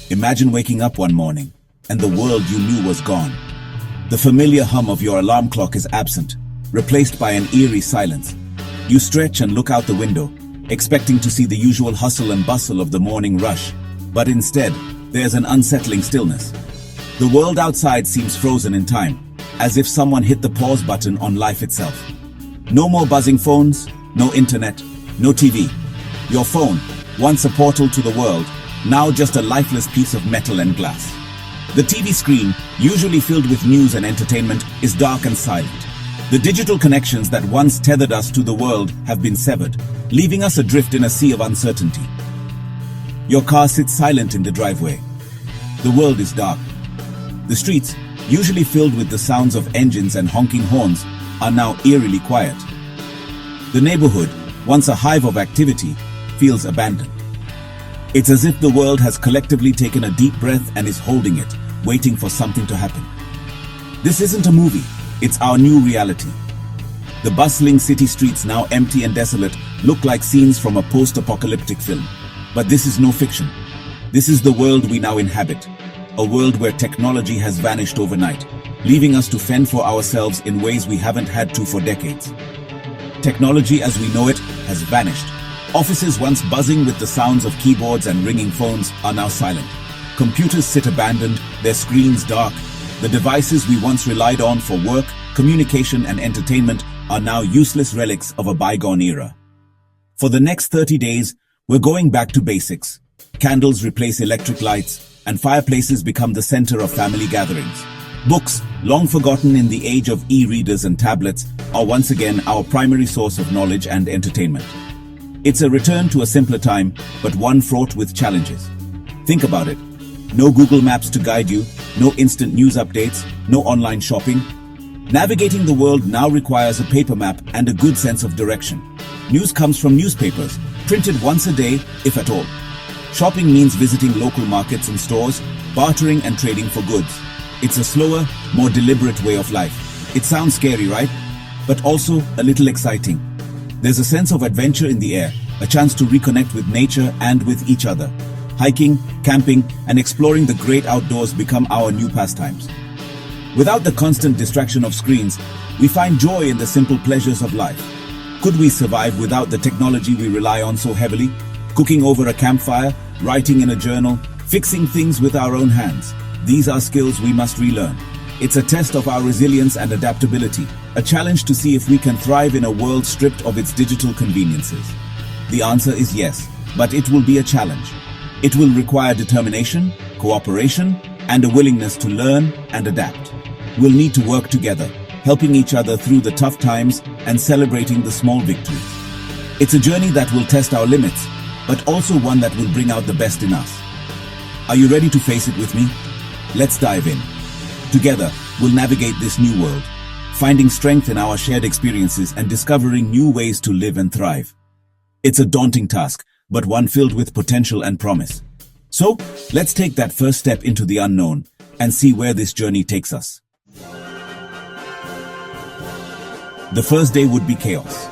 Imagine waking up one morning, and the world you knew was gone. The familiar hum of your alarm clock is absent, replaced by an eerie silence. You stretch and look out the window, expecting to see the usual hustle and bustle of the morning rush. But instead, there's an unsettling stillness. The world outside seems frozen in time, as if someone hit the pause button on life itself. No more buzzing phones, no internet, no TV. Your phone, once a portal to the world, now just a lifeless piece of metal and glass. The TV screen, usually filled with news and entertainment, is dark and silent. The digital connections that once tethered us to the world have been severed, leaving us adrift in a sea of uncertainty. Your car sits silent in the driveway. The world is dark. The streets, usually filled with the sounds of engines and honking horns, are now eerily quiet. The neighborhood, once a hive of activity, feels abandoned. It's as if the world has collectively taken a deep breath and is holding it, waiting for something to happen. This isn't a movie, it's our new reality. The bustling city streets, now empty and desolate, look like scenes from a post-apocalyptic film. But this is no fiction. This is the world we now inhabit. A world where technology has vanished overnight, leaving us to fend for ourselves in ways we haven't had to for decades. Technology as we know it has vanished. Offices once buzzing with the sounds of keyboards and ringing phones are now silent. Computers sit abandoned, their screens dark. The devices we once relied on for work, communication and entertainment are now useless relics of a bygone era. For the next 30 days, we're going back to basics. Candles replace electric lights, and fireplaces become the center of family gatherings. Books, long forgotten in the age of e-readers and tablets, are once again our primary source of knowledge and entertainment. It's a return to a simpler time, but one fraught with challenges. Think about it. No Google Maps to guide you, no instant news updates, no online shopping. Navigating the world now requires a paper map and a good sense of direction. News comes from newspapers, printed once a day, if at all. Shopping means visiting local markets and stores, bartering and trading for goods. It's a slower, more deliberate way of life. It sounds scary, right? But also a little exciting. There's a sense of adventure in the air, a chance to reconnect with nature and with each other. Hiking, camping, and exploring the great outdoors become our new pastimes. Without the constant distraction of screens, we find joy in the simple pleasures of life. Could we survive without the technology we rely on so heavily? Cooking over a campfire, writing in a journal, fixing things with our own hands. These are skills we must relearn. It's a test of our resilience and adaptability, a challenge to see if we can thrive in a world stripped of its digital conveniences. The answer is yes, but it will be a challenge. It will require determination, cooperation, and a willingness to learn and adapt. We'll need to work together, helping each other through the tough times and celebrating the small victories. It's a journey that will test our limits, but also one that will bring out the best in us. Are you ready to face it with me? Let's dive in. Together, we'll navigate this new world, finding strength in our shared experiences and discovering new ways to live and thrive. It's a daunting task, but one filled with potential and promise. So, let's take that first step into the unknown and see where this journey takes us. The first day would be chaos.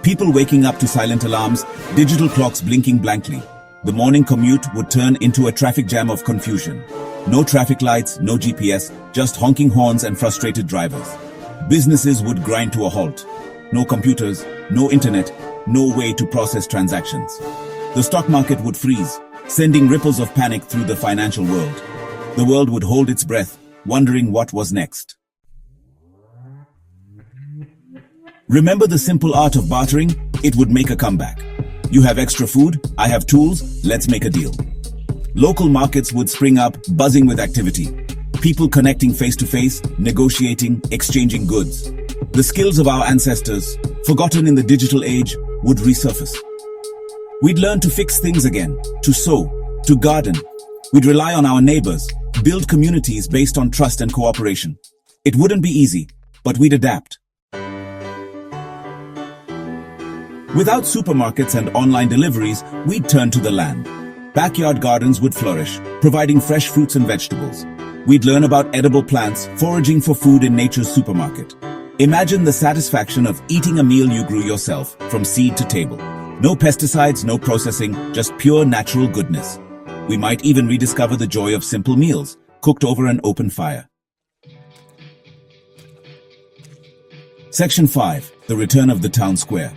People waking up to silent alarms, digital clocks blinking blankly. The morning commute would turn into a traffic jam of confusion. No traffic lights, no GPS, just honking horns and frustrated drivers. Businesses would grind to a halt. No computers, no internet, no way to process transactions. The stock market would freeze, sending ripples of panic through the financial world. The world would hold its breath, wondering what was next. Remember the simple art of bartering? It would make a comeback. You have extra food, I have tools, let's make a deal. Local markets would spring up, buzzing with activity. People connecting face-to-face, negotiating, exchanging goods. The skills of our ancestors, forgotten in the digital age, would resurface. We'd learn to fix things again, to sew, to garden. We'd rely on our neighbors, build communities based on trust and cooperation. It wouldn't be easy, but we'd adapt. Without supermarkets and online deliveries, we'd turn to the land. Backyard gardens would flourish, providing fresh fruits and vegetables. We'd learn about edible plants, foraging for food in nature's supermarket. Imagine the satisfaction of eating a meal you grew yourself, from seed to table. No pesticides, no processing, just pure natural goodness. We might even rediscover the joy of simple meals, cooked over an open fire. Section 5. The return of the town square.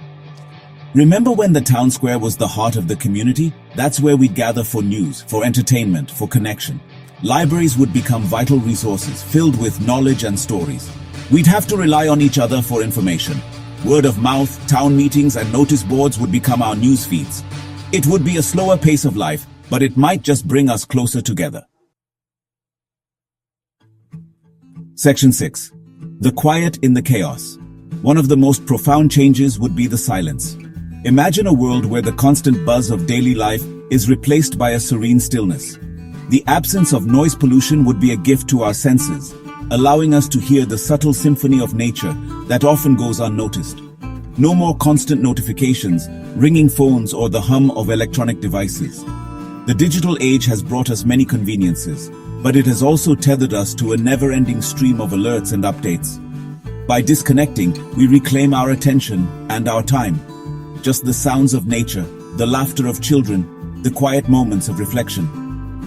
Remember when the town square was the heart of the community? That's where we'd gather for news, for entertainment, for connection. Libraries would become vital resources, filled with knowledge and stories. We'd have to rely on each other for information. Word of mouth, town meetings, and notice boards would become our news feeds. It would be a slower pace of life, but it might just bring us closer together. Section 6. The quiet in the chaos. One of the most profound changes would be the silence. Imagine a world where the constant buzz of daily life is replaced by a serene stillness. The absence of noise pollution would be a gift to our senses, allowing us to hear the subtle symphony of nature that often goes unnoticed. No more constant notifications, ringing phones, or the hum of electronic devices. The digital age has brought us many conveniences, but it has also tethered us to a never-ending stream of alerts and updates. By disconnecting, we reclaim our attention and our time. Just the sounds of nature, the laughter of children, the quiet moments of reflection.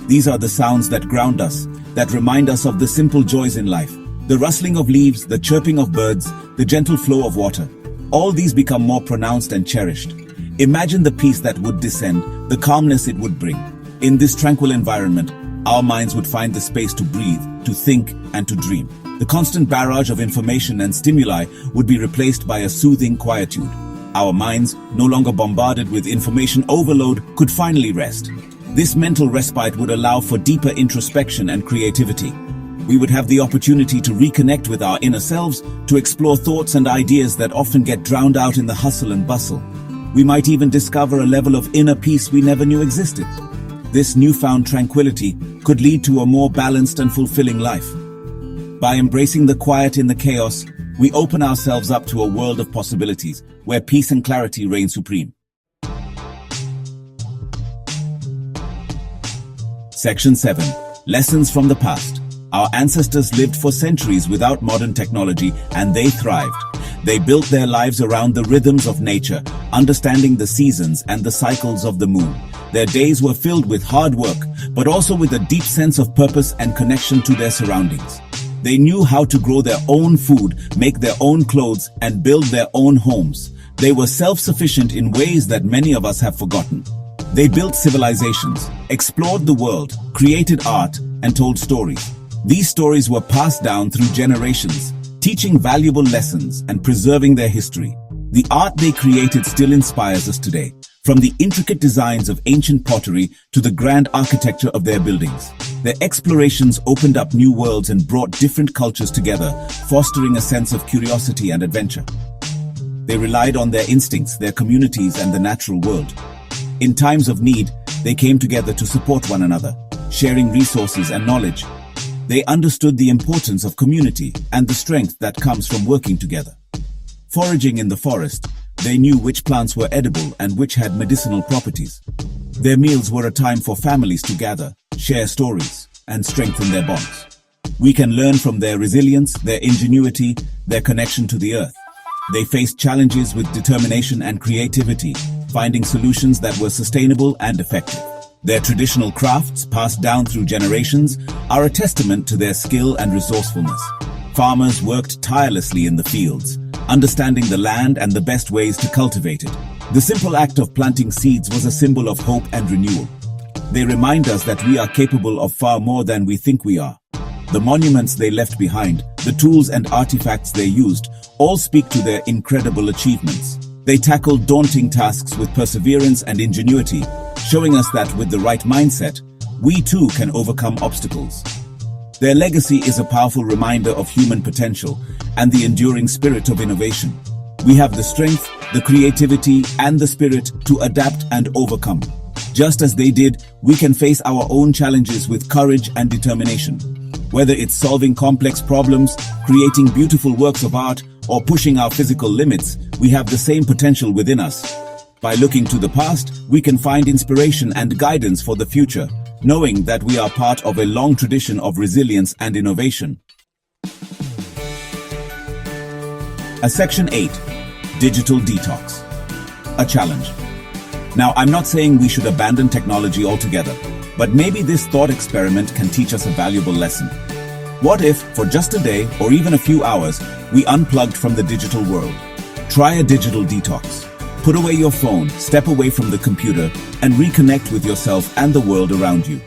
These are the sounds that ground us, that remind us of the simple joys in life. The rustling of leaves, the chirping of birds, the gentle flow of water. All these become more pronounced and cherished. Imagine the peace that would descend, the calmness it would bring. In this tranquil environment, our minds would find the space to breathe, to think, and to dream. The constant barrage of information and stimuli would be replaced by a soothing quietude. Our minds, no longer bombarded with information overload, could finally rest. This mental respite would allow for deeper introspection and creativity. We would have the opportunity to reconnect with our inner selves, to explore thoughts and ideas that often get drowned out in the hustle and bustle. We might even discover a level of inner peace we never knew existed. This newfound tranquility could lead to a more balanced and fulfilling life. By embracing the quiet in the chaos, we open ourselves up to a world of possibilities, where peace and clarity reign supreme. Section 7. Lessons from the past. Our ancestors lived for centuries without modern technology, and they thrived. They built their lives around the rhythms of nature, understanding the seasons and the cycles of the moon. Their days were filled with hard work, but also with a deep sense of purpose and connection to their surroundings. They knew how to grow their own food, make their own clothes, and build their own homes. They were self-sufficient in ways that many of us have forgotten. They built civilizations, explored the world, created art, and told stories. These stories were passed down through generations, teaching valuable lessons and preserving their history. The art they created still inspires us today, from the intricate designs of ancient pottery to the grand architecture of their buildings. Their explorations opened up new worlds and brought different cultures together, fostering a sense of curiosity and adventure. They relied on their instincts, their communities, and the natural world. In times of need, they came together to support one another, sharing resources and knowledge. They understood the importance of community and the strength that comes from working together. Foraging in the forest, they knew which plants were edible and which had medicinal properties. Their meals were a time for families to gather, share stories, and strengthen their bonds. We can learn from their resilience, their ingenuity, their connection to the earth. They faced challenges with determination and creativity, finding solutions that were sustainable and effective. Their traditional crafts, passed down through generations, are a testament to their skill and resourcefulness. Farmers worked tirelessly in the fields, understanding the land and the best ways to cultivate it. The simple act of planting seeds was a symbol of hope and renewal. They remind us that we are capable of far more than we think we are. The monuments they left behind, the tools and artifacts they used, all speak to their incredible achievements. They tackled daunting tasks with perseverance and ingenuity, showing us that with the right mindset, we too can overcome obstacles. Their legacy is a powerful reminder of human potential and the enduring spirit of innovation. We have the strength, the creativity, and the spirit to adapt and overcome. Just as they did, we can face our own challenges with courage and determination. Whether it's solving complex problems, creating beautiful works of art, or pushing our physical limits, we have the same potential within us. By looking to the past, we can find inspiration and guidance for the future, knowing that we are part of a long tradition of resilience and innovation. Section 8. Digital Detox. A challenge. Now, I'm not saying we should abandon technology altogether, But maybe this thought experiment can teach us a valuable lesson. What if, for just a day or even a few hours, we unplugged from the digital world? Try a digital detox. Put away your phone, step away from the computer, and reconnect with yourself and the world around you.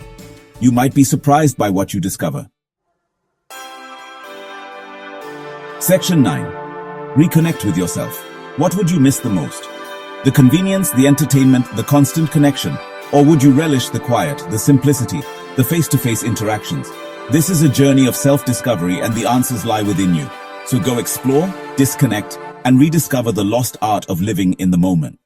You might be surprised by what you discover. Section 9. Reconnect with yourself. What would you miss the most? The convenience, the entertainment, the constant connection? Or would you relish the quiet, the simplicity, the face-to-face interactions? This is a journey of self-discovery, and the answers lie within you. So go explore, disconnect, and rediscover the lost art of living in the moment.